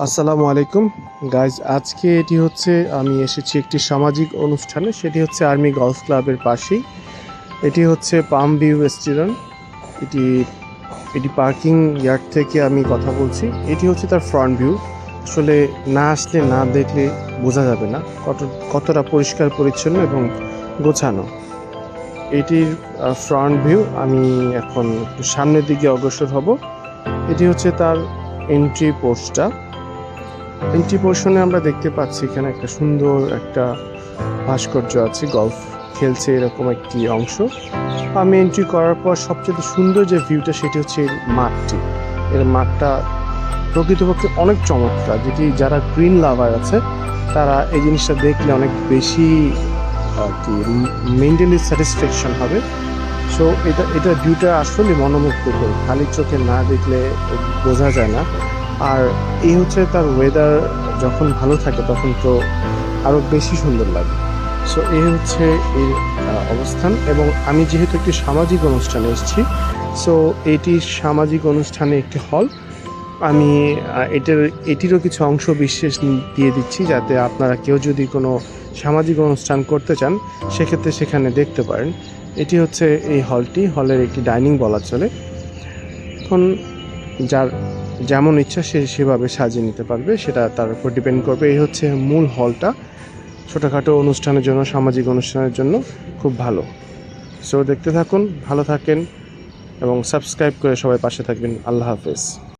আসসালামু আলাইকুম গাইজ, আজকে এটি হচ্ছে আমি এসেছি একটি সামাজিক অনুষ্ঠানে। সেটি হচ্ছে আর্মি গলফ ক্লাবের পাশেই। এটি হচ্ছে পাম ভিউ রেস্টুরেন্ট। এটি এটি পার্কিং ইয়ার্ড থেকে আমি কথা বলছি। এটি হচ্ছে তার ফ্রন্ট ভিউ। আসলে না আসলে না দেখলে বোঝা যাবে না কতটা পরিষ্কার পরিচ্ছন্ন এবং গোছানো। এটির ফ্রন্ট ভিউ। আমি এখন একটু সামনের দিকে অগ্রসর হব। এটি হচ্ছে তার এন্ট্রি পোর্শনে আমরা দেখতে পাচ্ছি এখানে একটা সুন্দর একটা ভাস্কর্য আছে, গলফ খেলছে এরকম একটি অংশ। আমি এন্ট্রি করার পর সবচেয়ে সুন্দর যে ভিউটা সেটি হচ্ছে এর মাঠটা প্রকৃতপক্ষে অনেক চমৎকার, যেটি যারা গ্রিন লাভার আছে তারা এই জিনিসটা দেখলে অনেক বেশি আর কি মেন্টালি স্যাটিসফ্যাকশন হবে। সো এটা ভিউটা আসলে মনোমুগ্ধকর, খালি চোখে না দেখলে বোঝা যায় না। আর এই হচ্ছে তার ওয়েদার, যখন ভালো থাকে তখন তো আরও বেশি সুন্দর লাগে। সো এই হচ্ছে এর অবস্থান। এবং আমি যেহেতু একটি সামাজিক অনুষ্ঠানে এসেছি, সো এটি সামাজিক অনুষ্ঠানে একটি হল। আমি এটিরও কিছু অংশ বিশেষ দিয়ে দিচ্ছি, যাতে আপনারা কেউ যদি কোনো সামাজিক অনুষ্ঠান করতে চান সেক্ষেত্রে সেখানে দেখতে পারেন। এটি হচ্ছে এই হলের একটি ডাইনিং বলা চলে। এখন যার যেমন ইচ্ছা সে সেভাবে সাজিয়ে নিতে পারবে, সেটা তার উপর ডিপেন্ড করবে। এই হচ্ছে মূল হলটা, ছোটোখাটো অনুষ্ঠানের জন্য, সামাজিক অনুষ্ঠানের জন্য খুব ভালো। সো দেখতে থাকুন, ভালো থাকেন এবং সাবস্ক্রাইব করে সবাই পাশে থাকবেন। আল্লাহ হাফেজ।